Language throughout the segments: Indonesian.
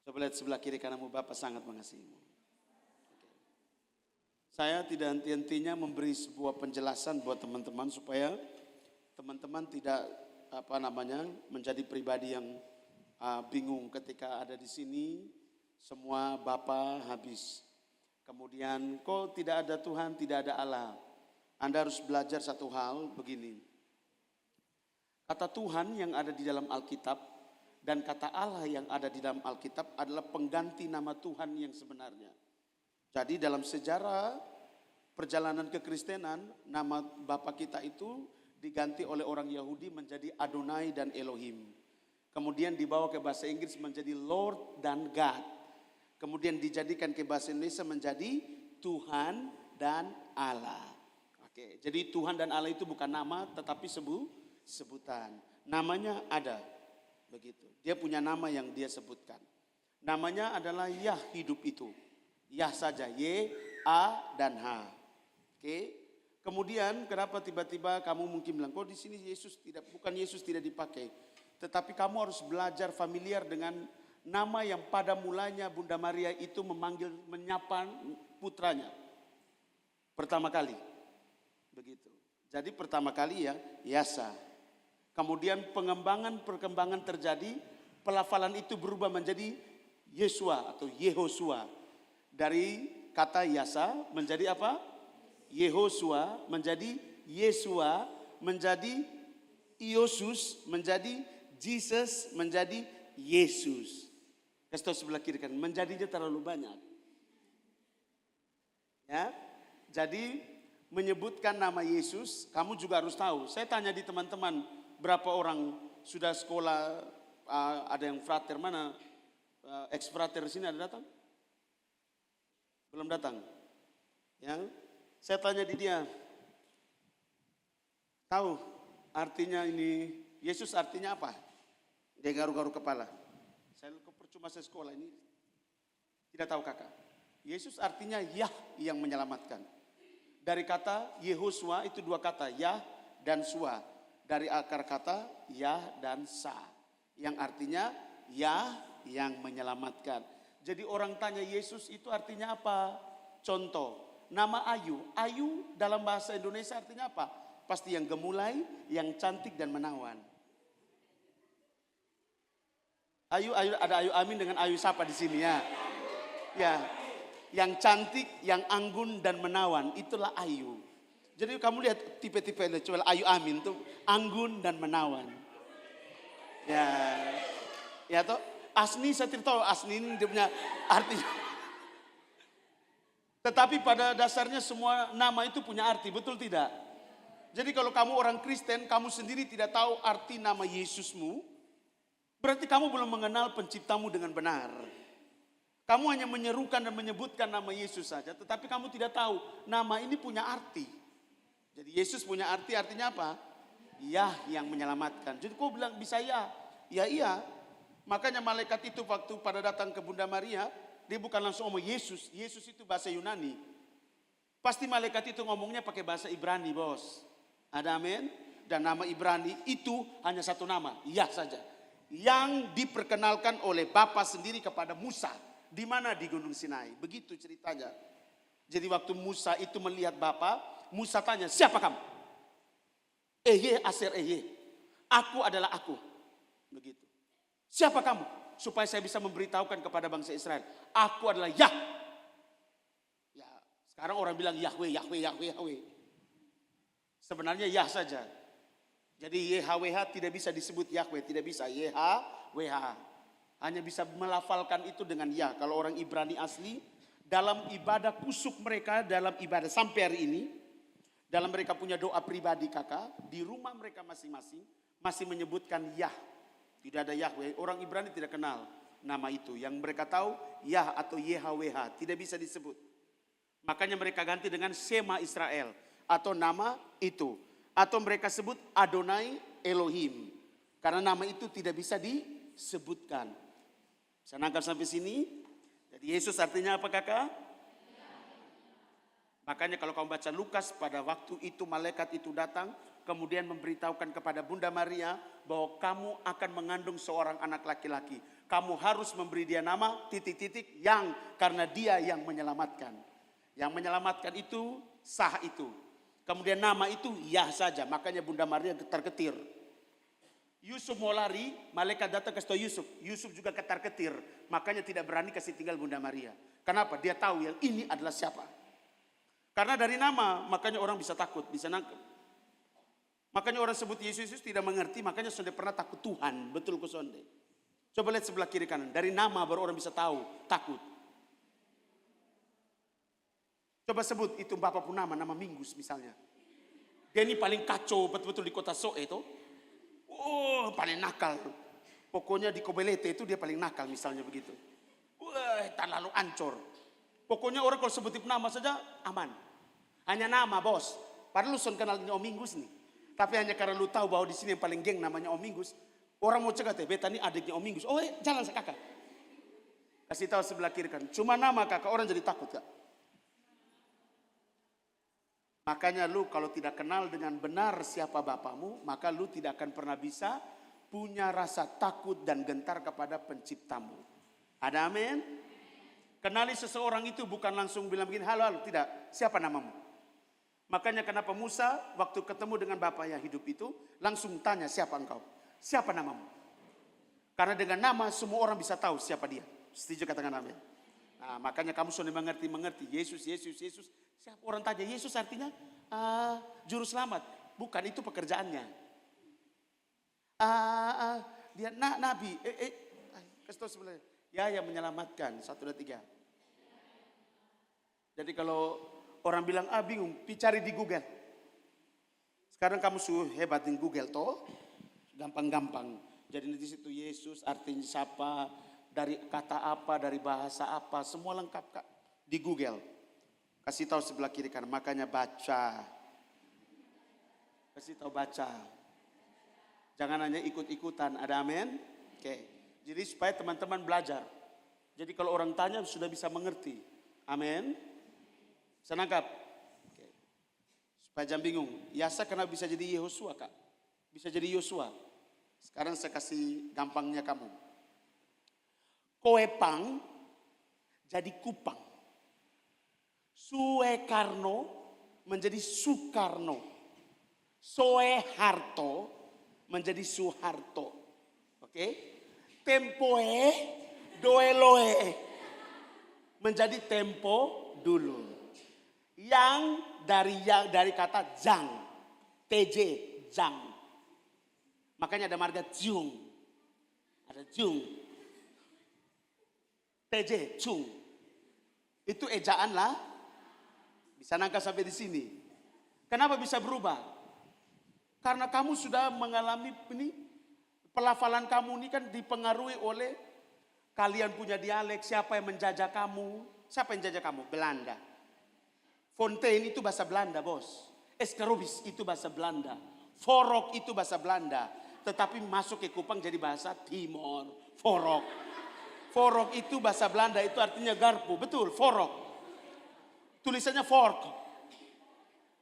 Coba lihat sebelah kiri kananmu, Bapak sangat mengasihimu. Saya tidak henti-hentinya memberi sebuah penjelasan buat teman-teman supaya teman-teman tidak menjadi pribadi yang bingung ketika ada di sini. Semua Bapak habis. Kemudian kok tidak ada Tuhan, tidak ada Allah. Anda harus belajar satu hal begini. Kata Tuhan yang ada di dalam Alkitab dan kata Allah yang ada di dalam Alkitab adalah pengganti nama Tuhan yang sebenarnya. Jadi dalam sejarah perjalanan kekristenan, nama Bapa kita itu diganti oleh orang Yahudi menjadi Adonai dan Elohim. Kemudian dibawa ke bahasa Inggris menjadi Lord dan God. Kemudian dijadikan ke bahasa Indonesia menjadi Tuhan dan Allah. Oke, jadi Tuhan dan Allah itu bukan nama tetapi sebutan. Namanya ada. Begitu. Dia punya nama yang dia sebutkan. Namanya adalah Yah hidup itu. Yah saja, Y, A, dan H. Oke. Kemudian kenapa tiba-tiba kamu mungkin bilang, kok di sini bukan Yesus tidak dipakai. Tetapi kamu harus belajar familiar dengan nama yang pada mulanya Bunda Maria itu menyapa putranya. Pertama kali. Begitu. Jadi pertama kali ya, Yasa. Kemudian perkembangan terjadi, pelafalan itu berubah menjadi Yesua atau Yehosua. Dari kata Yasa menjadi apa? Yehosua, menjadi Yesua, menjadi Iosus, menjadi Jesus, menjadi Yesus. Kasih tahu sebelah kiri kan, menjadinya terlalu banyak. Ya, jadi menyebutkan nama Yesus, kamu juga harus tahu. Saya tanya di teman-teman, berapa orang sudah sekolah, ada yang frater, mana ex-frater sini ada datang? Belum datang. Ya, saya tanya di dia, tahu artinya ini, Yesus artinya apa? Dia garu-garu kepala. Saya percuma saya sekolah ini, tidak tahu kakak. Yesus artinya Yah yang menyelamatkan. Dari kata Yehosua itu dua kata, Yah dan Sua. Dari akar kata Yah dan Sa. Yang artinya Yah yang menyelamatkan. Jadi orang tanya Yesus itu artinya apa? Contoh, nama Ayu. Ayu dalam bahasa Indonesia artinya apa? Pasti yang gemulai, yang cantik dan menawan. Ayu, ada Ayu Amin dengan Ayu siapa di sini ya? Ya, yang cantik, yang anggun dan menawan, itulah Ayu. Jadi kamu lihat tipe-tipe coba Ayu Amin tuh anggun dan menawan. Ya toh. Asni saya tidak tahu Asni ini dia punya arti. Tetapi pada dasarnya semua nama itu punya arti, betul tidak? Jadi kalau kamu orang Kristen, kamu sendiri tidak tahu arti nama Yesusmu, berarti kamu belum mengenal penciptamu dengan benar. Kamu hanya menyerukan dan menyebutkan nama Yesus saja, tetapi kamu tidak tahu nama ini punya arti. Jadi Yesus punya arti, artinya apa? Yah yang menyelamatkan. Jadi kau bilang bisa ya? Ya iya. Makanya malaikat itu waktu pada datang ke Bunda Maria, dia bukan langsung ngomong Yesus. Yesus itu bahasa Yunani. Pasti malaikat itu ngomongnya pakai bahasa Ibrani, bos. Ada amin? Dan nama Ibrani itu hanya satu nama, Yah saja. Yang diperkenalkan oleh Bapa sendiri kepada Musa. Di mana? Di Gunung Sinai. Begitu ceritanya. Jadi waktu Musa itu melihat Bapa, Musa tanya, siapa kamu? Ehye Aser Ehye. Aku adalah aku. Begitu. Siapa kamu? Supaya saya bisa memberitahukan kepada bangsa Israel. Aku adalah Yah. Ya, sekarang orang bilang Yahweh, Yahweh, Yahweh, Yahweh. Sebenarnya Yah saja. Jadi YHWH tidak bisa disebut Yahweh, tidak bisa YHWH. Hanya bisa melafalkan itu dengan Yah. Kalau orang Ibrani asli, dalam ibadah kusuk mereka, dalam ibadah sampai hari ini, dalam mereka punya doa pribadi kakak, di rumah mereka masing-masing, masih menyebutkan Yah. Tidak ada Yahweh, orang Ibrani tidak kenal nama itu. Yang mereka tahu Yah atau YHWH, tidak bisa disebut. Makanya mereka ganti dengan Shema Israel atau nama itu. Atau mereka sebut Adonai Elohim. Karena nama itu tidak bisa disebutkan. Saya nangkap sampai sini. Jadi Yesus artinya apa kakak? Makanya kalau kamu baca Lukas, pada waktu itu malaikat itu datang, kemudian memberitahukan kepada Bunda Maria bahwa kamu akan mengandung seorang anak laki-laki. Kamu harus memberi dia nama titik-titik yang karena dia yang menyelamatkan. Yang menyelamatkan itu sah itu. Kemudian nama itu ya saja. Makanya Bunda Maria ketar-ketir. Yusuf mau lari, malaikat datang kasih tahu Yusuf. Yusuf juga ketar-ketir. Makanya tidak berani kasih tinggal Bunda Maria. Kenapa? Dia tahu yang ini adalah siapa. Karena dari nama, makanya orang bisa takut, bisa nangkep. Makanya orang sebut Yesus tidak mengerti, makanya sudah pernah takut Tuhan. Betul ke sonde. Coba lihat sebelah kiri kanan. Dari nama baru orang bisa tahu, takut. Coba sebut itu Bapak pun nama Minggus misalnya. Dia ini paling kacau betul-betul di kota Soe itu. Oh, paling nakal. Pokoknya di Kobelete itu dia paling nakal misalnya begitu. Wah, terlalu ancur. Pokoknya orang kalau sebut itu nama saja aman. Hanya nama bos. Padahal lu son kenalnya Om Minggus nih. Tapi hanya karena lu tahu bahwa di sini yang paling geng namanya Om Minggus. Orang mau cegat ya, beta ini adiknya Om Minggus. Oh jalan sa kakak. Kasih tahu sebelah kiri kan. Cuma nama kakak orang jadi takut kak. Makanya lu kalau tidak kenal dengan benar siapa bapamu, maka lu tidak akan pernah bisa punya rasa takut dan gentar kepada penciptamu. Ada amin? Kenali seseorang itu bukan langsung bilang begini, halo, tidak. Siapa namamu? Makanya kenapa Musa waktu ketemu dengan bapak yang hidup itu, langsung tanya siapa engkau? Siapa namamu? Karena dengan nama semua orang bisa tahu siapa dia. Setuju katakan amin? Nah, makanya kamu sudah mengerti. Yesus. Siapa orang tanya Yesus artinya juru selamat. Bukan, itu pekerjaannya. Dia nabi. Kasih tahu sebelah. Ya yang menyelamatkan. 1, 2, 3. Jadi kalau orang bilang bingung, cari di Google. Sekarang kamu sudah hebat di Google toh. Gampang-gampang. Jadi di situ Yesus artinya siapa, dari kata apa, dari bahasa apa, semua lengkap kak di Google. Kasih tahu sebelah kiri kanan, makanya baca. Kasih tahu baca. Jangan hanya ikut-ikutan, ada amin? Oke. Jadi supaya teman-teman belajar. Jadi kalau orang tanya sudah bisa mengerti. Amin. Bisa nangkap? Oke. Supaya jangan bingung. Yasa kenapa bisa jadi Yehosua kak? Bisa jadi Yosua. Sekarang saya kasih gampangnya kamu. Koepang jadi Kupang. Suekarno menjadi Soekarno. Soeharto menjadi Soeharto. Oke? Tempoe doeloe menjadi tempo dulu. Yang dari kata jang. TJ jang. Makanya ada marga Jung. Ada Jung. TJ, Jung. Itu ejaan lah. Bisa nangka sampai di sini. Kenapa bisa berubah? Karena kamu sudah mengalami ini. Pelafalan kamu ini kan dipengaruhi oleh kalian punya dialek. Siapa yang menjajah kamu? Siapa yang menjajah kamu? Belanda. Fontaine itu bahasa Belanda bos. Escarobis itu bahasa Belanda. Forok itu bahasa Belanda. Tetapi masuk ke Kupang jadi bahasa Timor. Forok. Forok itu bahasa Belanda, itu artinya garpu. Betul, forok. Tulisannya fork.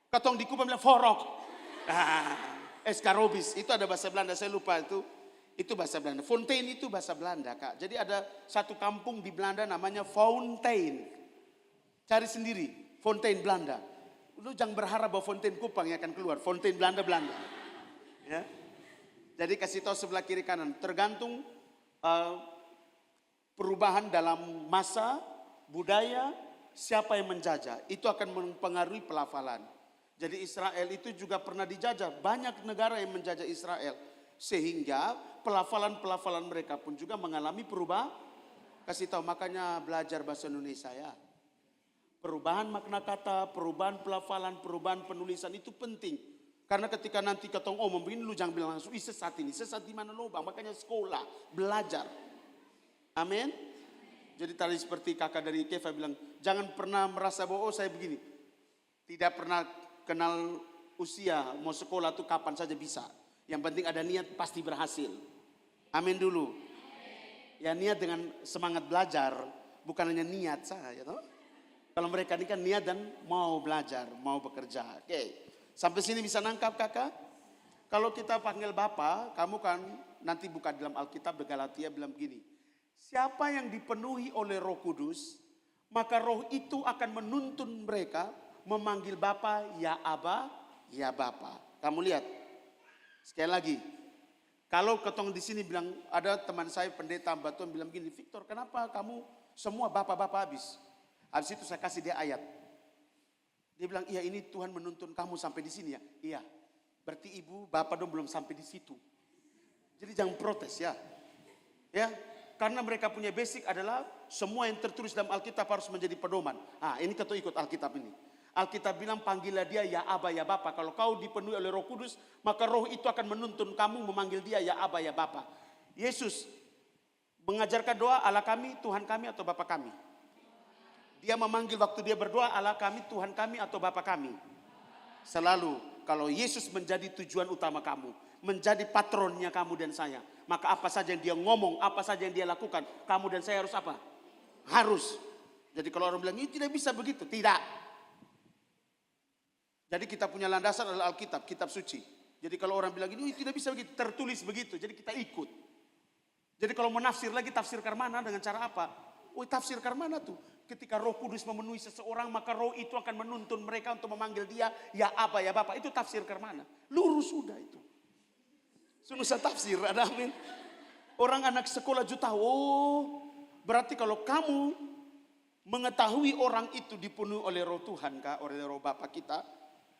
Katong di Kupang bilang forok. Escarobis, itu ada bahasa Belanda, saya lupa itu. Itu bahasa Belanda. Fontaine itu bahasa Belanda kak. Jadi ada satu kampung di Belanda namanya Fontaine. Cari sendiri, Fontaine Belanda. Lu jangan berharap bahwa Fontaine Kupang yang akan keluar. Fontaine Belanda. Ya. Jadi kasih tahu sebelah kiri kanan. Tergantung perubahan dalam masa, budaya, siapa yang menjajah. Itu akan mempengaruhi pelafalan. Jadi Israel itu juga pernah dijajah. Banyak negara yang menjajah Israel. Sehingga pelafalan mereka pun juga mengalami perubahan. Kasih tahu, makanya belajar bahasa Indonesia ya. Perubahan makna kata, perubahan pelafalan, perubahan penulisan itu penting. Karena ketika nanti ketong begini, lu jangan bilang langsung, sesat ini. Sesat di mana lubang? Makanya sekolah, belajar. Amin. Jadi tadi seperti kakak dari Kefa bilang, jangan pernah merasa bahwa saya begini. Tidak pernah kenal usia, mau sekolah tuh kapan saja bisa. Yang penting ada niat pasti berhasil. Amin dulu. Ya niat dengan semangat belajar, bukan hanya niat saja. Kalau mereka ini kan niat dan mau belajar, mau bekerja. Oke. Sampai sini bisa nangkap kakak? Kalau kita panggil Bapak, kamu kan nanti buka dalam Alkitab di Galatia bilang begini. Siapa yang dipenuhi oleh Roh Kudus, maka Roh itu akan menuntun mereka memanggil Bapa, ya Aba, ya Bapa. Kamu lihat, sekali lagi, kalau ketong di sini bilang, ada teman saya pendeta Batuan bilang gini, Victor, kenapa kamu semua Bapa-Bapa habis? Habis itu saya kasih dia ayat. Dia bilang, iya ini Tuhan menuntun kamu sampai di sini ya. Iya, berarti ibu, bapak dong belum sampai di situ. Jadi jangan protes ya. Ya, karena mereka punya basic adalah semua yang tertulis dalam Alkitab harus menjadi pedoman. Ah, ini kita ikut Alkitab ini. Alkitab bilang panggillah dia ya Aba ya Bapa. Kalau kau dipenuhi oleh Roh Kudus, maka Roh itu akan menuntun kamu memanggil dia ya Aba ya Bapa. Yesus mengajarkan doa Allah kami, Tuhan kami atau Bapa kami. Dia memanggil waktu dia berdoa Allah kami, Tuhan kami atau Bapa kami. Selalu kalau Yesus menjadi tujuan utama kamu, menjadi patronnya kamu dan saya, maka apa saja yang dia ngomong, apa saja yang dia lakukan, kamu dan saya harus apa? Harus. Jadi kalau orang bilang ini tidak bisa begitu, tidak. Jadi kita punya landasan adalah Alkitab, kitab suci. Jadi kalau orang bilang ini tidak bisa begitu, tertulis begitu, jadi kita ikut. Jadi kalau menafsir lagi, tafsirkan mana dengan cara apa? Oh, tafsirkan mana tuh? Ketika Roh Kudus memenuhi seseorang, maka Roh itu akan menuntun mereka untuk memanggil dia ya Aba ya Bapa. Itu tafsirkan mana? Lurus sudah itu. Susah tafsir, ada amin. Orang anak sekolah juga tahu, oh berarti kalau kamu mengetahui orang itu dipenuhi oleh Roh Tuhan, kah, oleh Roh Bapa kita,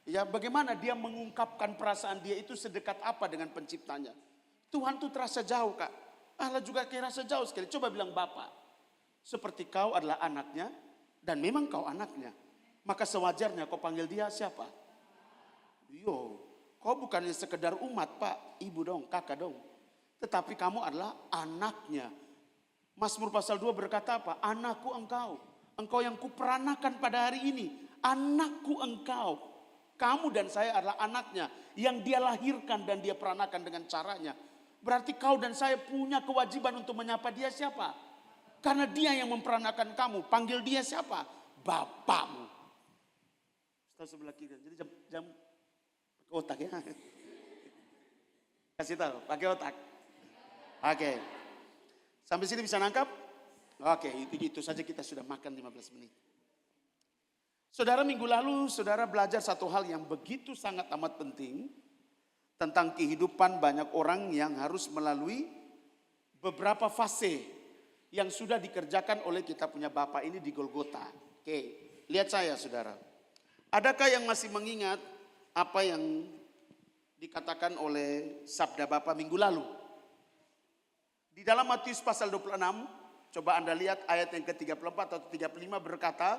ya bagaimana dia mengungkapkan perasaan dia itu sedekat apa dengan penciptanya. Tuhan tuh terasa jauh, Kak. Allah juga kayak rasa jauh sekali. Coba bilang Bapa. Seperti kau adalah anaknya dan memang kau anaknya. Maka sewajarnya kau panggil dia siapa? Yo, kau bukannya sekedar umat, Pak, ibu dong, kakak dong. Tetapi kamu adalah anaknya. Mazmur pasal 2 berkata apa? Anakku engkau. Engkau yang kuperanakan pada hari ini. Anakku engkau. Kamu dan saya adalah anaknya. Yang dia lahirkan dan dia peranakan dengan caranya. Berarti kau dan saya punya kewajiban untuk menyapa dia siapa? Karena dia yang memperanakan kamu. Panggil dia siapa? Bapakmu. Tahu sebelah kiri. Jadi jam pakai otak ya. Kasih tahu, pakai otak. Oke. Sampai sini bisa nangkap? Oke, itu saja kita sudah makan 15 menit. Saudara, minggu lalu saudara belajar satu hal yang begitu sangat amat penting. Tentang kehidupan banyak orang yang harus melalui beberapa fase yang sudah dikerjakan oleh kita punya Bapa ini di Golgota. Oke, lihat saya saudara. Adakah yang masih mengingat apa yang dikatakan oleh sabda Bapa minggu lalu? Di dalam Matius pasal 26, coba Anda lihat ayat yang ke-34 atau 35 berkata,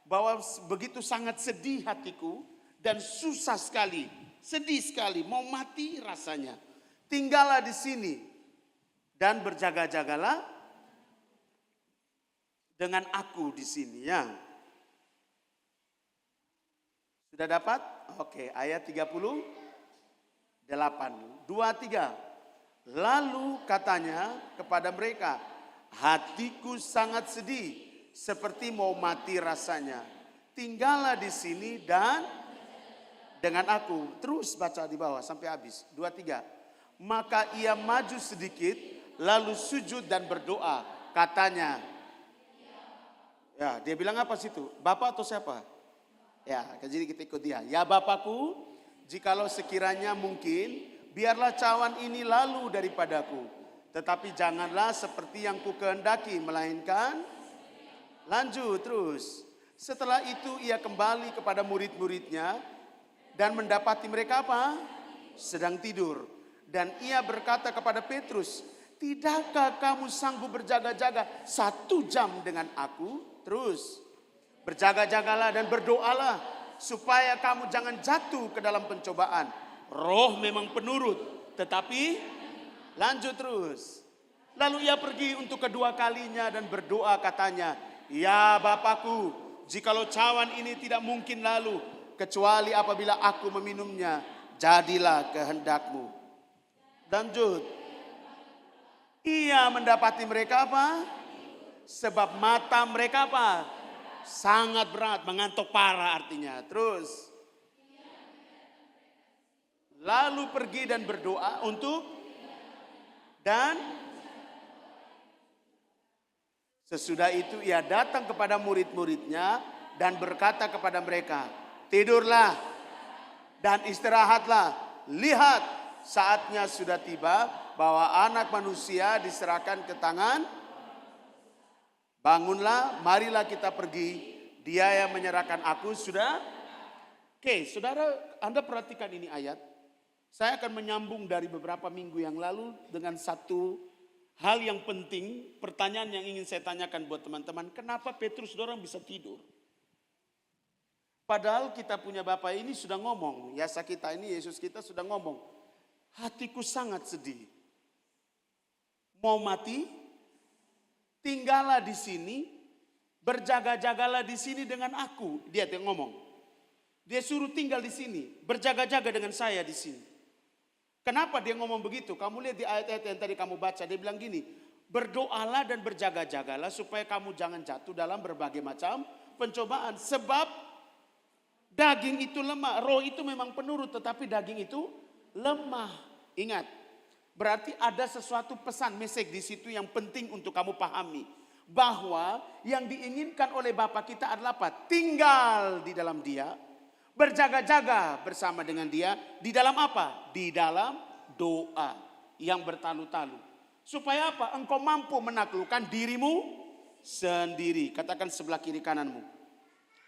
bahwa begitu sangat sedih hatiku dan susah sekali, sedih sekali, mau mati rasanya. Tinggallah di sini dan berjaga-jagalah dengan aku di sini ya. Sudah dapat? Oke, ayat 38. 2, 3. Lalu katanya kepada mereka, hatiku sangat sedih, seperti mau mati rasanya. Tinggallah di sini dan dengan aku. Terus baca di bawah sampai habis. 2, 3. Maka ia maju sedikit, lalu sujud dan berdoa. Katanya, ya, dia bilang apa situ? Bapak atau siapa? Ya, jadi kita ikut dia. Ya Bapakku, jikalau sekiranya mungkin, biarlah cawan ini lalu daripadaku. Tetapi janganlah seperti yang ku kehendaki, melainkan lanjut terus. Setelah itu ia kembali kepada murid-muridnya dan mendapati mereka apa? Sedang tidur. Dan ia berkata kepada Petrus, tidakkah kamu sanggup berjaga-jaga 1 jam dengan aku? Terus berjaga-jagalah dan berdoalah supaya kamu jangan jatuh ke dalam pencobaan. Roh memang penurut, tetapi lanjut terus. Lalu ia pergi untuk kedua kalinya dan berdoa katanya, ya Bapakku, jikalau cawan ini tidak mungkin lalu, kecuali apabila aku meminumnya, jadilah kehendakmu. Lanjut. Ia mendapati mereka apa? Sebab mata mereka apa? Sangat berat, mengantuk parah artinya. Terus. Lalu pergi dan berdoa untuk dan Sesudah itu ia datang kepada murid-muridnya dan berkata kepada mereka, tidurlah dan istirahatlah. Lihat, saatnya sudah tiba bahwa anak manusia diserahkan ke tangan. Bangunlah, marilah kita pergi. Dia yang menyerahkan aku sudah. Oke, saudara, Anda perhatikan ini ayat. Saya akan menyambung dari beberapa minggu yang lalu dengan satu hal yang penting, pertanyaan yang ingin saya tanyakan buat teman-teman. Kenapa Petrus dorang bisa tidur? Padahal kita punya Bapak ini sudah ngomong. Yasa kita ini, Yesus kita sudah ngomong. Hatiku sangat sedih. Mau mati? Tinggallah di sini. Berjaga-jagalah di sini dengan aku. Dia yang ngomong. Dia suruh tinggal di sini. Berjaga-jaga dengan saya di sini. Kenapa dia ngomong begitu? Kamu lihat di ayat-ayat yang tadi kamu baca. Dia bilang gini. Berdoalah dan berjaga-jagalah supaya kamu jangan jatuh dalam berbagai macam pencobaan. Sebab daging itu lemah. Roh itu memang penurut, tetapi daging itu lemah. Ingat. Berarti ada sesuatu pesan, message di situ yang penting untuk kamu pahami. Bahwa yang diinginkan oleh Bapa kita adalah apa? Tinggal di dalam Dia. Berjaga-jaga bersama dengan Dia. Di dalam apa? Di dalam doa yang bertalu-talu. Supaya apa? Engkau mampu menaklukkan dirimu sendiri. Katakan sebelah kiri kananmu.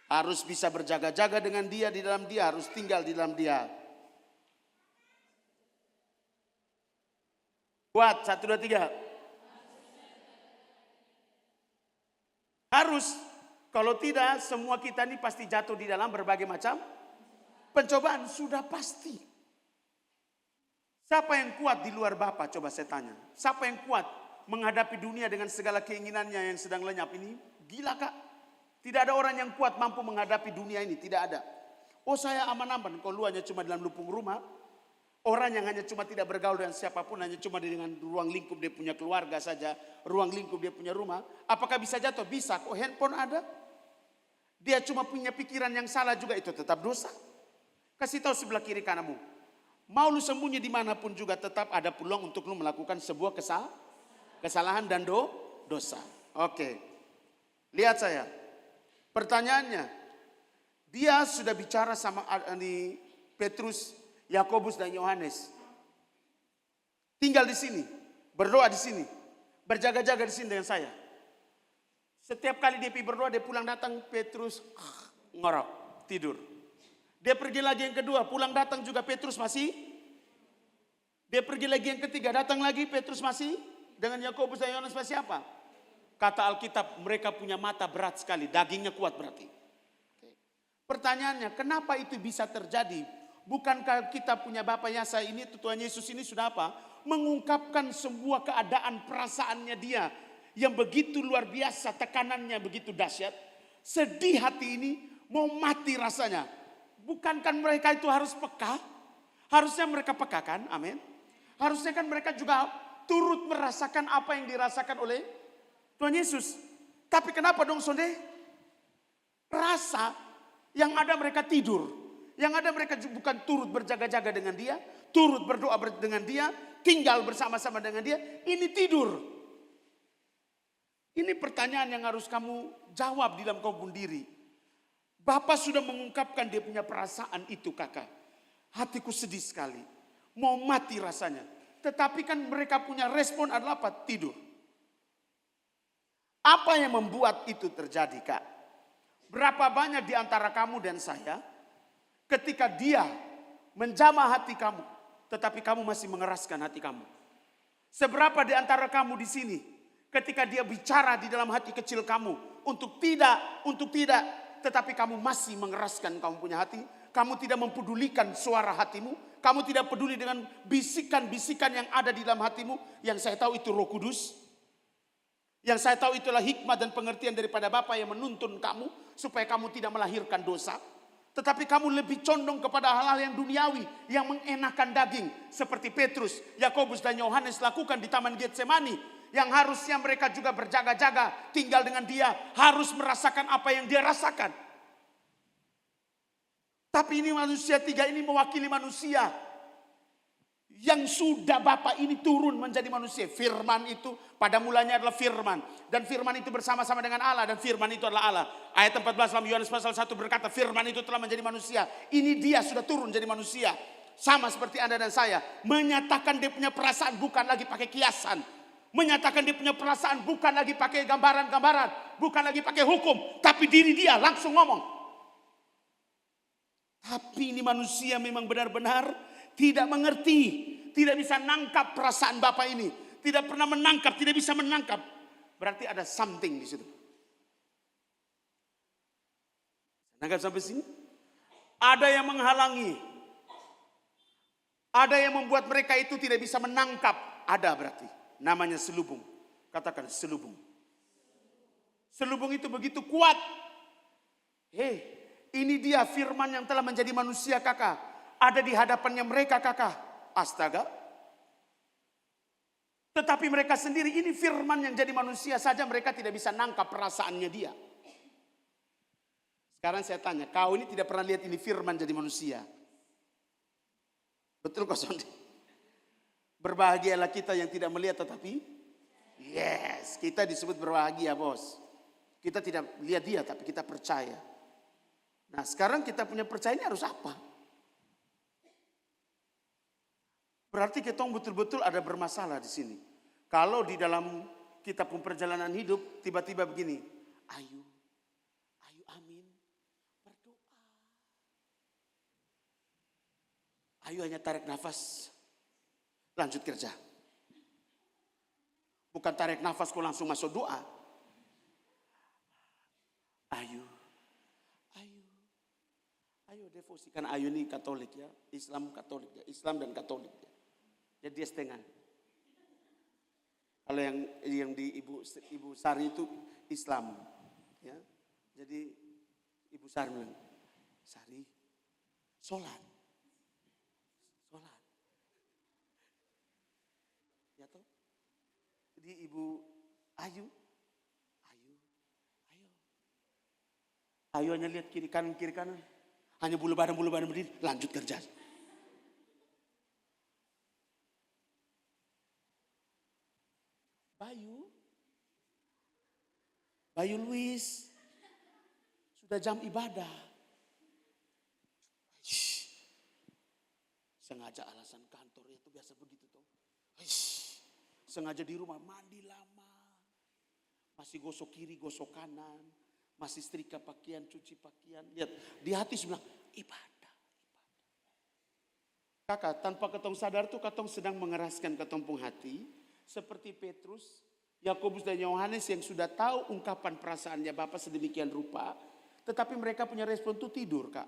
Harus bisa berjaga-jaga dengan Dia, di dalam Dia. Harus tinggal di dalam Dia. Kuat, 1, 2, 3. Harus. Kalau tidak, semua kita ini pasti jatuh di dalam berbagai macam pencobaan. Sudah pasti. Siapa yang kuat di luar Bapa? Coba saya tanya. Siapa yang kuat menghadapi dunia dengan segala keinginannya yang sedang lenyap ini? Gila kak. Tidak ada orang yang kuat mampu menghadapi dunia ini. Tidak ada. Oh saya aman-aman. Kalau lu hanya cuma dalam lubung rumah. Orang yang hanya cuma tidak bergaul dengan siapapun. Hanya cuma dengan ruang lingkup dia punya keluarga saja. Ruang lingkup dia punya rumah. Apakah bisa jatuh? Bisa. Kok handphone ada? Dia cuma punya pikiran yang salah juga. Itu tetap dosa. Kasih tahu sebelah kiri kananmu. Mau lu sembunyi dimanapun juga tetap ada peluang untuk lu melakukan sebuah kesalahan dan dosa. Oke. Lihat saya. Pertanyaannya. Dia sudah bicara sama Petrus, Yakobus dan Yohanes. Tinggal di sini. Berdoa di sini. Berjaga-jaga di sini dengan saya. Setiap kali dia pergi berdoa, dia pulang datang, Petrus ngorok, tidur. Dia pergi lagi yang kedua, pulang datang juga Petrus masih. Dia pergi lagi yang ketiga, datang lagi Petrus masih. Dengan Yakobus dan Yohanes masih apa? Kata Alkitab, mereka punya mata berat sekali, dagingnya kuat berarti. Pertanyaannya, kenapa itu bisa terjadi? Bukankah kita punya Bapa Yasa ini, Tuhan Yesus ini sudah apa? Mengungkapkan sebuah keadaan perasaannya dia. Yang begitu luar biasa, tekanannya begitu dahsyat. Sedih hati ini, mau mati rasanya. Bukankah mereka itu harus peka? Harusnya mereka peka kan, amin. Harusnya kan mereka juga turut merasakan apa yang dirasakan oleh Tuhan Yesus. Tapi kenapa dong sonde? Rasa yang ada mereka tidur. Yang ada mereka bukan turut berjaga-jaga dengan dia. Turut berdoa dengan dia. Tinggal bersama-sama dengan dia. Ini tidur. Ini pertanyaan yang harus kamu jawab di dalam kamu sendiri. Bapak sudah mengungkapkan dia punya perasaan itu kakak. Hatiku sedih sekali. Mau mati rasanya. Tetapi kan mereka punya respon adalah apa? Tidur. Apa yang membuat itu terjadi kak? Berapa banyak di antara kamu dan saya. Ketika dia menjamah hati kamu. Tetapi kamu masih mengeraskan hati kamu. Seberapa di antara kamu di sini. Ketika dia bicara di dalam hati kecil kamu. Untuk tidak. Tetapi kamu masih mengeraskan kamu punya hati. Kamu tidak mempedulikan suara hatimu. Kamu tidak peduli dengan bisikan-bisikan yang ada di dalam hatimu. Yang saya tahu itu Roh Kudus. Yang saya tahu itulah hikmat dan pengertian daripada Bapa yang menuntun kamu. Supaya kamu tidak melahirkan dosa. Tetapi kamu lebih condong kepada hal-hal yang duniawi. Yang mengenakan daging. Seperti Petrus, Yakobus dan Yohanes lakukan di Taman Getsemani. Yang harusnya mereka juga berjaga-jaga tinggal dengan dia. Harus merasakan apa yang dia rasakan. Tapi ini manusia tiga ini mewakili manusia. Yang sudah Bapa ini turun menjadi manusia. Firman itu pada mulanya adalah firman. Dan firman itu bersama-sama dengan Allah. Dan firman itu adalah Allah. Ayat 14 dalam Yohanes pasal 1 berkata, firman itu telah menjadi manusia. Ini dia sudah turun jadi manusia. Sama seperti Anda dan saya. Menyatakan dia punya perasaan bukan lagi pakai kiasan. Menyatakan dia punya perasaan bukan lagi pakai gambaran-gambaran. Bukan lagi pakai hukum. Tapi diri dia langsung ngomong. Tapi ini manusia memang benar-benar tidak mengerti, tidak bisa nangkap perasaan Bapak ini, tidak pernah menangkap, tidak bisa menangkap. Berarti ada something di situ. Nangkap sampai sini? Ada yang menghalangi, ada yang membuat mereka itu tidak bisa menangkap. Ada berarti, namanya selubung. Katakan selubung. Selubung itu begitu kuat. Ini dia firman yang telah menjadi manusia, kakak. Ada di hadapannya mereka, kakak. Astaga. Tetapi mereka sendiri, ini firman yang jadi manusia saja, mereka tidak bisa nangkap perasaannya dia. Sekarang saya tanya, kau ini tidak pernah lihat ini firman jadi manusia? Betul kok Sondi? Berbahagialah kita yang tidak melihat tetapi, yes, kita disebut berbahagia bos. Kita tidak lihat dia tapi kita percaya. Nah sekarang kita punya percaya ini harus apa? Berarti kita betul-betul ada bermasalah di sini. Kalau di dalam kitab perjalanan hidup tiba-tiba begini, ayo amin, berdoa. Ayo hanya tarik nafas, lanjut kerja. Bukan tarik nafas kok langsung masuk doa. Ayo devosikan ayo ini Katolik ya, Islam Katolik ya, Islam dan Katolik ya. Jadi dia setengah. Kalau yang di Ibu Sari itu Islam, ya. Jadi Ibu Sari bilang, Sari, sholat. Ya toh? Jadi Ibu Ayu, Ayu hanya lihat kiri kanan, hanya bulu badan berdiri, lanjut kerja. Bayu Luis, sudah jam ibadah. Sengaja alasan kantor itu biasa begitu toh. Sengaja di rumah mandi lama. Masih gosok kiri, gosok kanan. Masih setrika pakaian, cuci pakaian. Lihat, di hati sebelah ibadah. Kakak, tanpa ketong sadar tuh ketong sedang mengeraskan ketong pung hati. Seperti Petrus, Yakobus dan Yohanes yang sudah tahu ungkapan perasaannya Bapa sedemikian rupa. Tetapi mereka punya respon tuh tidur, Kak.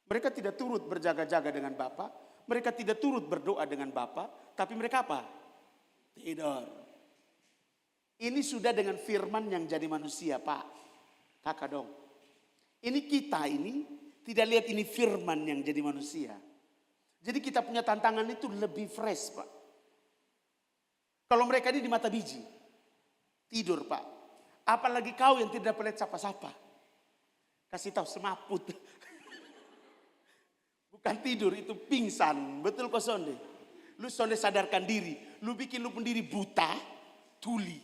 Mereka tidak turut berjaga-jaga dengan Bapa. Mereka tidak turut berdoa dengan Bapa. Tapi mereka apa? Tidur. Ini sudah dengan firman yang jadi manusia, Pak. Kakak dong. Ini kita ini tidak lihat ini firman yang jadi manusia. Jadi kita punya tantangan itu lebih fresh, Pak. Kalau mereka ini di mata biji. Tidur, Pak. Apalagi kau yang tidak dapat lihat sapa-sapa. Kasih tahu semaput. Bukan tidur, itu pingsan. Betul kok Sonde? Lu Sonde sadarkan diri. Lu bikin lu pendiri buta, tuli.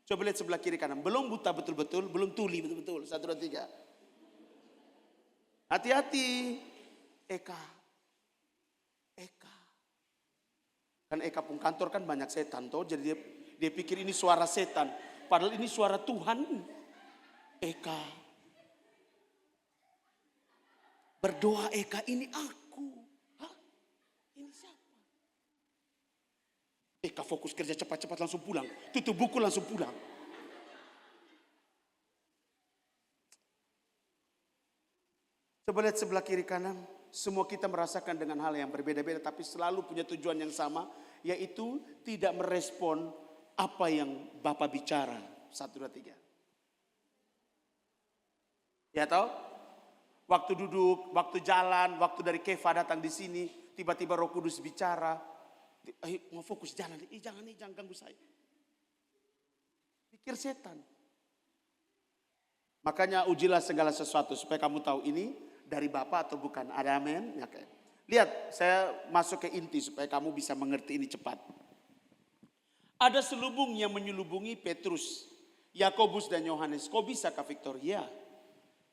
Coba lihat sebelah kiri kanan. Belum buta betul-betul, belum tuli betul-betul. 1, 2, 3. Hati-hati. Eka. Kan Eka pun kantor kan banyak setan toh. Jadi dia pikir ini suara setan. Padahal ini suara Tuhan. Eka. Berdoa Eka, ini aku. Hah? Ini siapa? Eka fokus kerja cepat-cepat langsung pulang. Tutup buku langsung pulang. Coba lihat sebelah kiri kanan. Semua kita merasakan dengan hal yang berbeda-beda. Tapi selalu punya tujuan yang sama. Yaitu tidak merespon apa yang Bapak bicara. 1, 2, 3. Ya tahu? Waktu duduk, waktu jalan, waktu dari Kefa datang di sini. Tiba-tiba Roh Kudus bicara. Mau fokus jalan. Jangan ganggu saya. Pikir setan. Makanya ujilah segala sesuatu supaya kamu tahu ini dari Bapa atau bukan. Ada amin? Ya, Lihat, saya masuk ke inti supaya kamu bisa mengerti ini cepat. Ada selubung yang menyelubungi Petrus, Yakobus dan Yohanes. Kok bisa Kak Victor? Ya,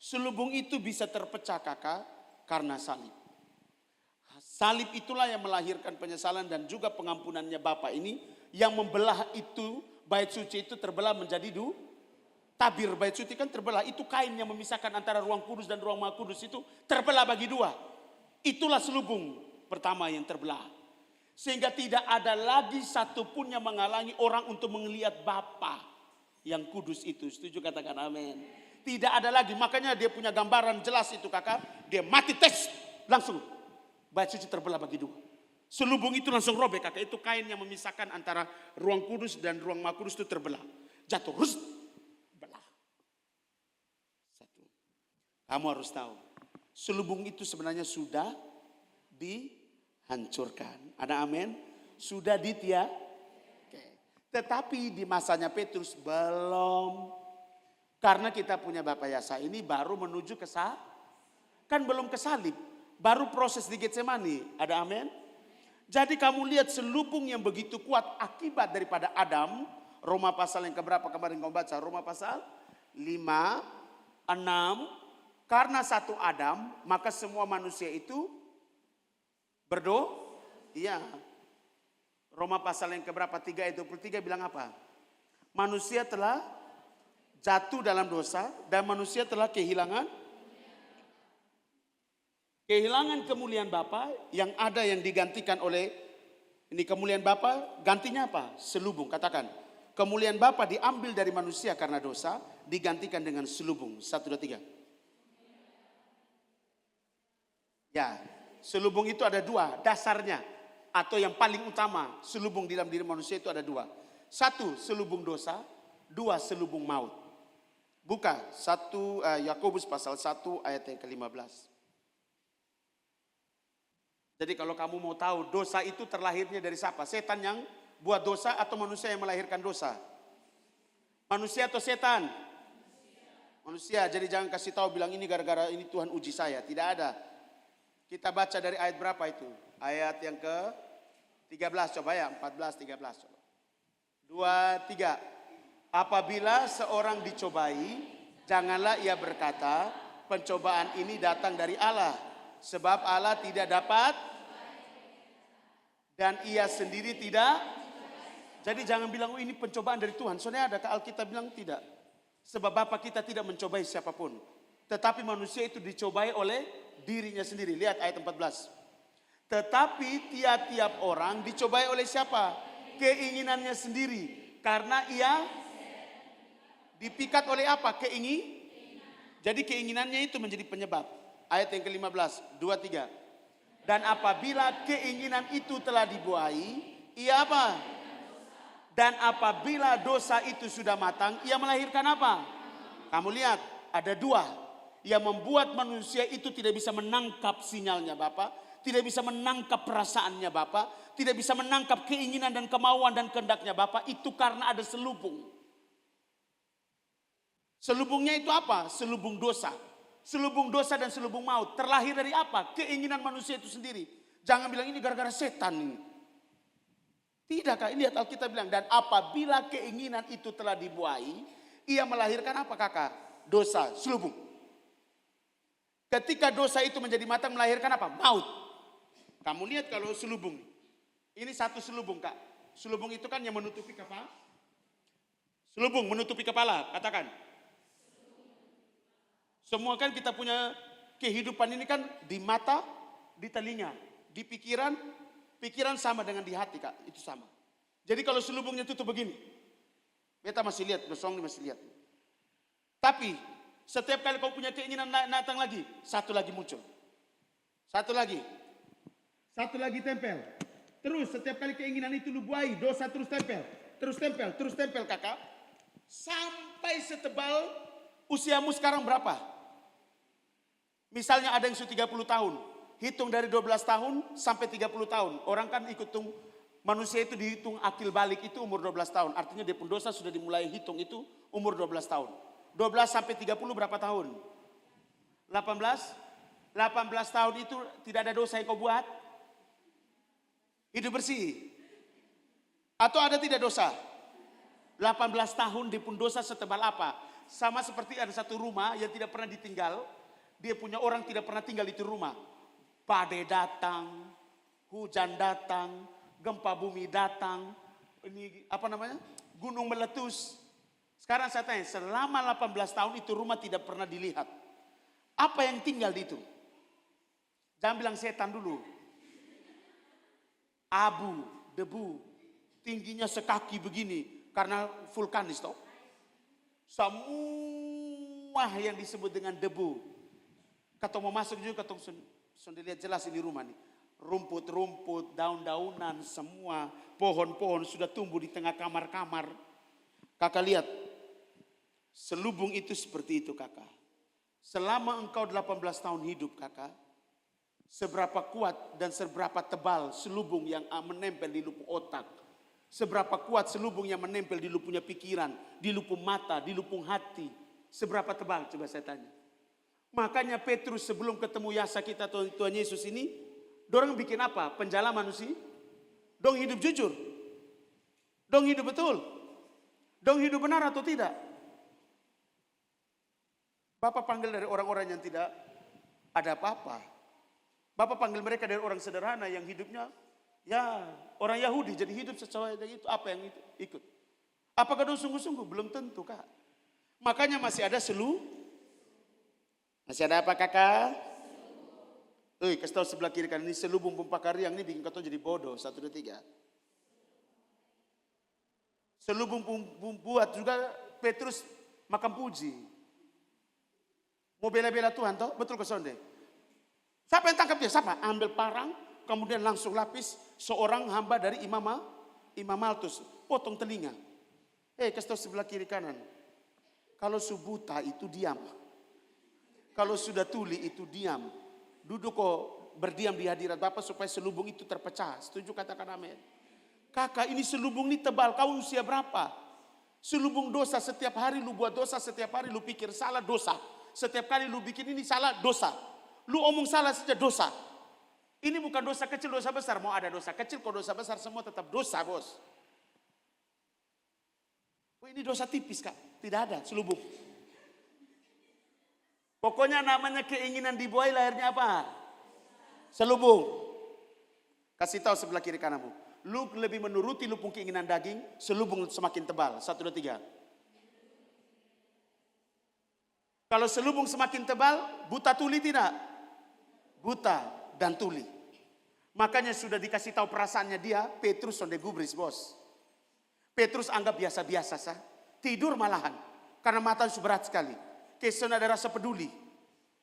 selubung itu bisa terpecah kakak karena salib. Salib itulah yang melahirkan penyesalan dan juga pengampunannya Bapa ini. Yang membelah itu, bait suci itu terbelah menjadi tabir. Bait suci kan terbelah, itu kain yang memisahkan antara ruang kudus dan ruang maha kudus itu terbelah bagi dua. Itulah selubung pertama yang terbelah. Sehingga tidak ada lagi satupun yang menghalangi orang untuk melihat Bapa yang kudus itu. Setuju, katakan amin. Tidak ada lagi, makanya dia punya gambaran jelas itu kakak. Dia mati tes, langsung bait suci terbelah bagi dua. Selubung itu langsung robek kakak. Itu kain yang memisahkan antara ruang kudus dan ruang maha kudus itu terbelah. Jatuh, belah. Satu. Kamu harus tahu, selubung itu sebenarnya sudah dihancurkan. Ada amin? Sudah Oke. Tetapi di masanya Petrus belum. Karena kita punya Bapak Yasa ini baru menuju ke kan belum ke salib. Baru proses di Getsemani. Ada amin? Jadi kamu lihat selubung yang begitu kuat akibat daripada Adam. Roma pasal yang keberapa kemarin kamu baca? Roma pasal 5, 6. Karena satu Adam, maka semua manusia itu Iya. Roma pasal yang keberapa? 3 ayat 23 bilang apa? Manusia telah jatuh dalam dosa dan manusia telah kehilangan kemuliaan Bapa. Yang ada yang digantikan oleh ini kemuliaan Bapa, gantinya apa? Selubung. Katakan, kemuliaan Bapa diambil dari manusia karena dosa, digantikan dengan selubung. 1, 2, 3. Ya, selubung itu ada dua dasarnya, atau yang paling utama selubung di dalam diri manusia itu ada dua. 1, selubung dosa. 2, selubung maut. Buka 1 Yakobus pasal 1 ayat yang ke-15. Jadi kalau kamu mau tahu dosa itu terlahirnya dari siapa? Setan yang buat dosa atau manusia yang melahirkan dosa? Manusia atau setan? Manusia. Jadi jangan kasih tahu bilang ini gara-gara ini Tuhan uji saya. Tidak ada. Kita baca dari ayat berapa itu? Ayat yang ke-13 coba ya, 14, 13 coba. 2, 3. Apabila seorang dicobai, janganlah ia berkata, pencobaan ini datang dari Allah. Sebab Allah tidak dapat dan ia sendiri tidak. Jadi jangan bilang oh ini pencobaan dari Tuhan. Soalnya ada ke Alkitab bilang tidak. Sebab Bapa kita tidak mencobai siapapun. Tetapi manusia itu dicobai oleh dirinya sendiri. Lihat ayat 14. Tetapi tiap-tiap orang dicobai oleh siapa? Keinginannya sendiri. Karena ia dipikat oleh apa? Jadi keinginannya itu menjadi penyebab. Ayat yang ke-15. 2, 3. Dan apabila keinginan itu telah dibuai, ia apa? Dan apabila dosa itu sudah matang, ia melahirkan apa? Kamu lihat, ada dua. Yang membuat manusia itu tidak bisa menangkap sinyalnya Bapa, tidak bisa menangkap perasaannya Bapa, tidak bisa menangkap keinginan dan kemauan dan kehendaknya Bapa, itu karena ada selubung. Selubungnya itu apa? Selubung dosa. Selubung dosa dan selubung maut. Terlahir dari apa? Keinginan manusia itu sendiri. Jangan bilang ini gara-gara setan ini. Tidak kak, lihat Alkitab bilang. Dan apabila keinginan itu telah dibuai, ia melahirkan apa kakak? Dosa, selubung. Ketika dosa itu menjadi matang melahirkan apa? Maut. Kamu lihat kalau selubung. Ini satu selubung kak. Selubung itu kan yang menutupi kepala. Selubung menutupi kepala, katakan. Semua kan kita punya kehidupan ini kan di mata, di telinga, di pikiran. Pikiran sama dengan di hati kak, itu sama. Jadi kalau selubungnya tutup begini. Beta masih lihat, besong masih lihat. Tapi setiap kali kau punya keinginan datang lagi, satu lagi muncul. Satu lagi tempel. Terus setiap kali keinginan itu lu buai, dosa terus tempel kakak. Sampai setebal usiamu sekarang berapa? Misalnya ada yang sudah 30 tahun. Hitung dari 12 tahun sampai 30 tahun. Orang kan hitung, manusia itu dihitung akil balik itu umur 12 tahun. Artinya dia pun dosa sudah dimulai hitung itu umur 12 tahun. 12 sampai 30 berapa tahun? 18 18 tahun itu tidak ada dosa yang kau buat? Hidup bersih. Atau ada tidak dosa? 18 tahun dia pun dosa setebal apa? Sama seperti ada satu rumah yang tidak pernah ditinggal. Dia punya orang tidak pernah tinggal di itu rumah. Badai datang, hujan datang, gempa bumi datang, ini apa namanya? Gunung meletus. Sekarang saya tanya, selama 18 tahun itu rumah tidak pernah dilihat. Apa yang tinggal di itu? Jangan bilang setan dulu. Abu, debu, tingginya sekaki begini karena vulkanis toh. Semua yang disebut dengan debu. Kata mau masuk juga, kata sudah lihat jelas ini rumah nih. Rumput-rumput, daun-daunan, semua pohon-pohon sudah tumbuh di tengah kamar-kamar. Kakak lihat, selubung itu seperti itu kakak. Selama engkau 18 tahun hidup kakak, seberapa kuat dan seberapa tebal selubung yang menempel di lubuk otak. Seberapa kuat selubung yang menempel di lubungnya pikiran, di lubung mata, di lubung hati. Seberapa tebal coba saya tanya. Makanya Petrus sebelum ketemu Yasa kita Tuhan Yesus ini, dorang bikin apa? Penjala manusia. Dong hidup jujur. Dong hidup betul. Dong hidup benar atau tidak? Bapak panggil dari orang-orang yang tidak ada apa-apa. Bapak panggil mereka dari orang sederhana yang hidupnya ya orang Yahudi, jadi hidup sesuai dengan itu. Apa yang itu ikut? Apakah dong sungguh-sungguh? Belum tentu kak. Makanya masih ada masih ada apa kakak? Kasih tahu sebelah kiri kan ini selubung pempakariang ini bikin kau jadi bodoh. 1, 2, 3. Selubung buat juga Petrus makan puji. Mau bela-bela Tuhan toh? Betul ke sonde? Siapa yang tangkap dia? Siapa? Ambil parang, kemudian langsung lapis seorang hamba dari Imam Maltus. Potong telinga. Kasih tahu sebelah kiri kanan. Kalau subuta itu diam. Kalau sudah tuli itu diam. Duduk kok berdiam di hadirat Bapa supaya selubung itu terpecah. Setuju katakan amin. Kakak ini selubung ini tebal. Kau usia berapa? Selubung dosa setiap hari lu buat dosa. Setiap hari lu pikir salah dosa. Setiap kali lu bikin ini salah dosa. Lu omong salah saja dosa. Ini bukan dosa kecil dosa besar. Mau ada dosa kecil kok dosa besar semua tetap dosa bos. Ini dosa tipis kak. Tidak ada selubung. Pokoknya namanya keinginan dibuai lahirnya apa? Selubung. Kasih tahu sebelah kiri kananmu. Lu lebih menuruti lubung keinginan daging, selubung semakin tebal. 1, 2, 3. Kalau selubung semakin tebal, buta tuli tidak? Buta dan tuli. Makanya sudah dikasih tahu perasaannya dia, Petrus sonde gubris bos. Petrus anggap biasa-biasa sah. Tidur malahan. Karena mata berat sekali. Kesan ada rasa peduli.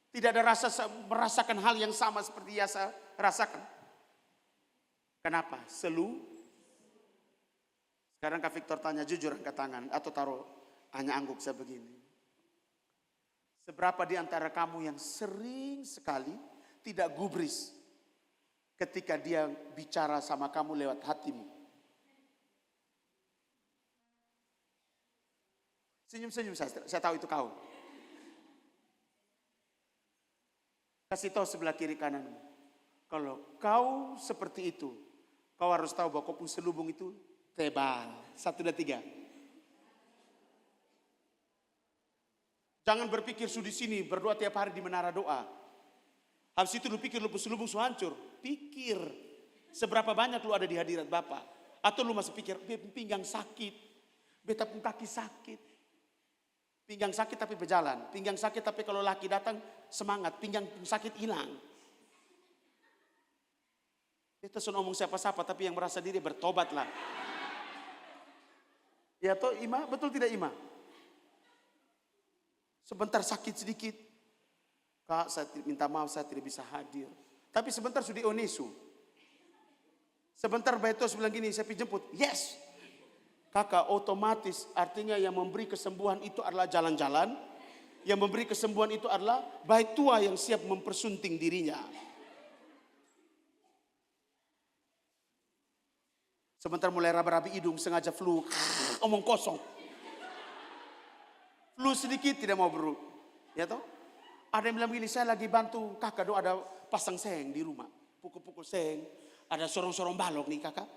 Tidak ada rasa merasakan hal yang sama seperti Yasa rasakan. Kenapa? Sekarang Kak Victor tanya jujur angkat tangan. Atau taruh hanya angguk saya begini. Seberapa di antara kamu yang sering sekali tidak gubris ketika dia bicara sama kamu lewat hatimu? Senyum-senyum saya tahu itu kau. Kasih tahu sebelah kiri kananmu. Kalau kau seperti itu, kau harus tahu bahwa kau pun selubung itu tebal. 1, 2, 3. Jangan berpikir di sini berdoa tiap hari di menara doa. Habis itu lu pikir lu selubung su hancur. Pikir seberapa banyak lu ada di hadirat Bapa. Atau lu masih pikir pinggang sakit, beta pun kaki sakit. Pinggang sakit tapi berjalan. Pinggang sakit tapi kalau laki datang semangat. Pinggang sakit hilang. Kita sudah ngomong siapa-siapa tapi yang merasa diri bertobatlah. Ya toh Ima, betul tidak Ima? Sebentar sakit sedikit. Kak saya minta maaf saya tidak bisa hadir. Tapi sebentar sudah onesu. Sebentar Baitos bilang gini saya jemput. Yes. Kakak otomatis artinya yang memberi kesembuhan itu adalah jalan-jalan. Yang memberi kesembuhan itu adalah baik tua yang siap mempersunting dirinya. Sebentar mulai raba-rabi hidung sengaja flu. Omong kosong. Flu sedikit tidak mau beru. Ya toh? Ada yang bilang begini, saya lagi bantu kakak doa, ada pasang seng di rumah. Pukul-pukul seng, ada sorong-sorong balok nih kakak.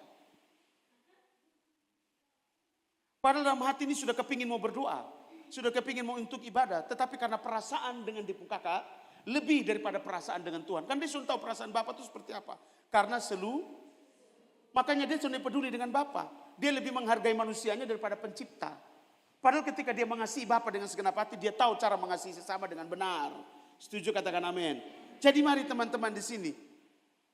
Padahal dalam hati ini sudah kepingin mau berdoa. Sudah kepingin mau untuk ibadah. Tetapi karena perasaan dengan dipung kakak, lebih daripada perasaan dengan Tuhan. Kan dia sudah tahu perasaan Bapak itu seperti apa. Karena makanya dia sudah peduli dengan Bapak. Dia lebih menghargai manusianya daripada pencipta. Padahal ketika dia mengasihi Bapa dengan segenap hati, dia tahu cara mengasihi sesama dengan benar. Setuju, katakan amin. Jadi mari teman-teman di sini,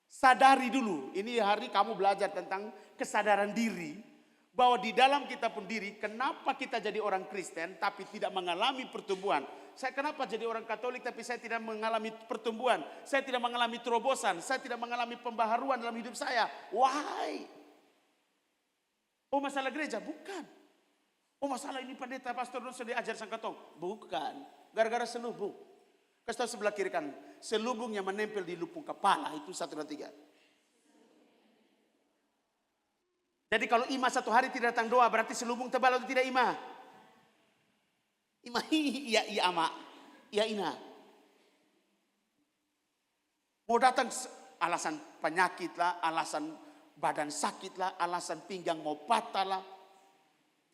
sadari dulu, ini hari kamu belajar tentang kesadaran diri, bahwa di dalam kita pun diri, kenapa kita jadi orang Kristen tapi tidak mengalami pertumbuhan. Saya kenapa jadi orang Katolik tapi saya tidak mengalami pertumbuhan, saya tidak mengalami terobosan, saya tidak mengalami pembaharuan dalam hidup saya. Why? Oh masalah gereja? Bukan. Oh masalah ini pendeta, pastor, sudah diajar sangkatong? Bukan. Gara-gara selubung. Kasih tahu sebelah kiri kan, selubung yang menempel di lubung kepala itu 1, 2, 3. Jadi kalau Ima 1 hari tidak datang doa, berarti selubung tebal atau tidak Ima? Ima, iya ama, iya Ina. Mau datang alasan penyakit lah, alasan badan sakit lah, alasan pinggang mau patah lah.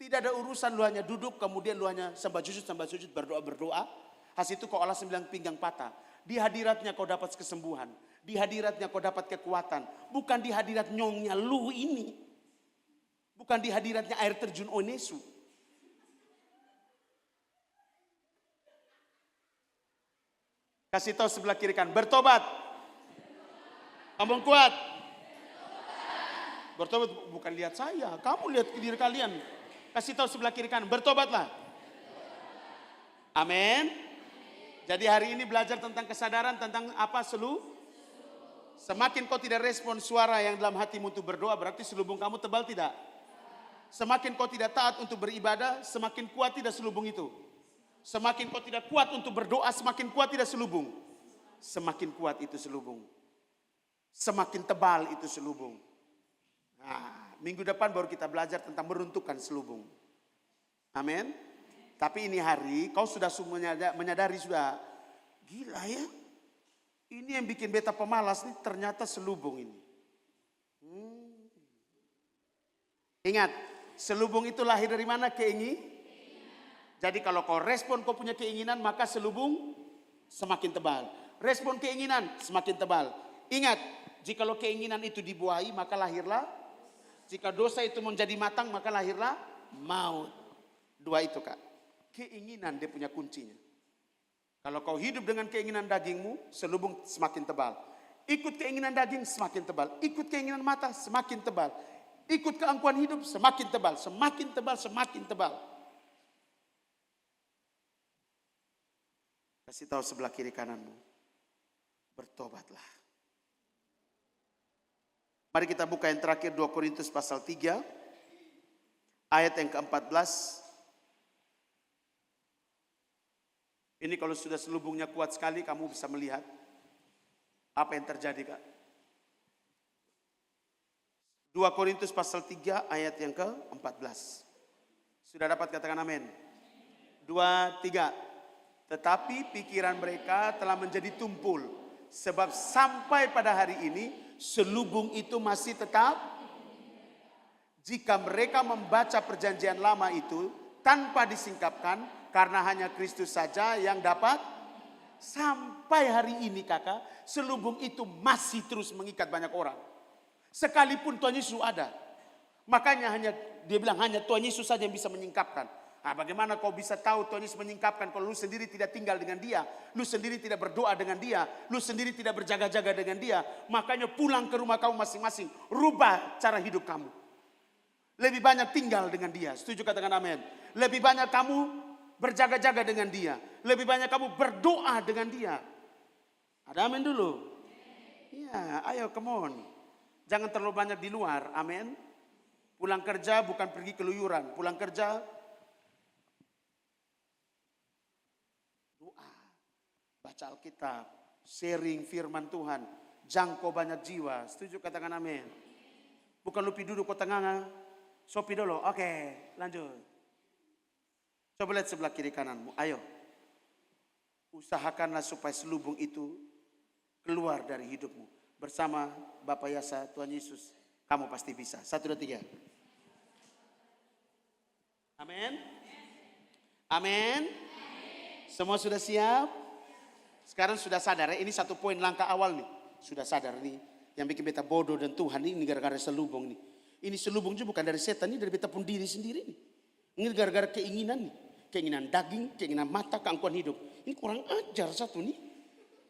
Tidak ada urusan, lu hanya duduk, kemudian lu hanya sembah sujud, berdoa. Hasil itu kau alasan bilang pinggang patah. Di hadiratnya kau dapat kesembuhan. Di hadiratnya kau dapat kekuatan. Bukan di hadirat nyongnya lu ini. Bukan di hadiratnya air terjun Onesu. Kasih tahu sebelah kiri kan, bertobat. Ngomong kuat. Bertobat bukan lihat saya, kamu lihat diri kalian. Kasih tahu sebelah kiri kan, bertobatlah. Amin. Jadi hari ini belajar tentang kesadaran, tentang apa Semakin kau tidak respon suara yang dalam hatimu untuk berdoa, berarti selubung kamu tebal tidak? Semakin kau tidak taat untuk beribadah, semakin kuat tidak selubung itu. Semakin kau tidak kuat untuk berdoa, semakin kuat tidak selubung. Semakin kuat itu selubung. Semakin tebal itu selubung. Nah, minggu depan baru kita belajar tentang meruntuhkan selubung. Amin. Tapi ini hari kau sudah menyadari sudah. Gila ya. Ini yang bikin beta pemalas nih ternyata selubung ini. Ingat, selubung itu lahir dari mana? Jadi kalau kau respon kau punya keinginan, maka selubung semakin tebal. Respon keinginan semakin tebal. Ingat, jika keinginan itu dibuahi, maka lahirlah. Jika dosa itu menjadi matang, maka lahirlah maut. 2 itu kak. Keinginan dia punya kuncinya. Kalau kau hidup dengan keinginan dagingmu, selubung semakin tebal. Ikut keinginan daging semakin tebal. Ikut keinginan mata semakin tebal. Ikut keangkuhan hidup semakin tebal. Semakin tebal, semakin tebal. Kasih tahu sebelah kiri kananmu. Bertobatlah. Mari kita buka yang terakhir 2 Korintus pasal 3. Ayat yang ke-14. Ini kalau sudah selubungnya kuat sekali, kamu bisa melihat apa yang terjadi kak. 2 Korintus pasal 3 ayat yang ke-14. Sudah dapat katakan amin? 2, 3. Tetapi pikiran mereka telah menjadi tumpul. Sebab sampai pada hari ini selubung itu masih tetap. Jika mereka membaca perjanjian lama itu tanpa disingkapkan, karena hanya Kristus saja yang dapat. Sampai hari ini kakak, selubung itu masih terus mengikat banyak orang. Sekalipun Tuhan Yesus ada. Makanya dia bilang hanya Tuhan Yesus saja yang bisa menyingkapkan. Nah, bagaimana kau bisa tahu Tuhan Yesus menyingkapkan kalau lu sendiri tidak tinggal dengan dia, lu sendiri tidak berdoa dengan dia, lu sendiri tidak berjaga-jaga dengan dia. Makanya pulang ke rumah kamu masing-masing, rubah cara hidup kamu. Lebih banyak tinggal dengan dia. Setuju katakan amin. Lebih banyak kamu berjaga-jaga dengan dia. Lebih banyak kamu berdoa dengan dia. Ada amin dulu. Iya, ayo come on. Jangan terlalu banyak di luar, amin. Pulang kerja bukan pergi keluyuran. Pulang kerja doa. Baca Alkitab. Sharing firman Tuhan. Jangkau banyak jiwa. Setuju katakan amin. Bukan lupi duduk kau tengah. Sopi dulu. Oke, lanjut. Coba lihat sebelah kiri kananmu. Ayo. Usahakanlah supaya selubung itu keluar dari hidupmu. Bersama Bapak Yasa, Tuhan Yesus, kamu pasti bisa. 1, 2, 3. Amin. Amin. Semua sudah siap? Sekarang sudah sadar ya, ini satu poin langkah awal nih. Sudah sadar nih, yang bikin beta bodoh dan Tuhan ini gara-gara selubung nih. Ini selubung juga bukan dari setan, ini dari beta pun diri sendiri nih. Ini gara-gara keinginan nih. Keinginan daging, keinginan mata, keangkuhan hidup. Ini kurang ajar satu nih.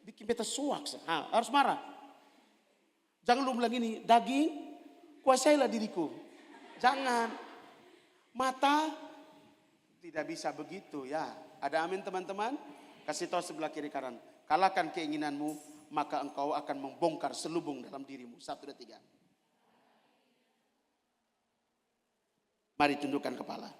Bikin beta suak. Harus marah. Jangan lu bilang ini, daging, kuasailah diriku. Jangan. Mata, tidak bisa begitu ya. Ada amin teman-teman? Kasih tahu sebelah kiri kanan. Kalahkan keinginanmu, maka engkau akan membongkar selubung dalam dirimu. 1, 2, 3. Mari tundukkan kepala.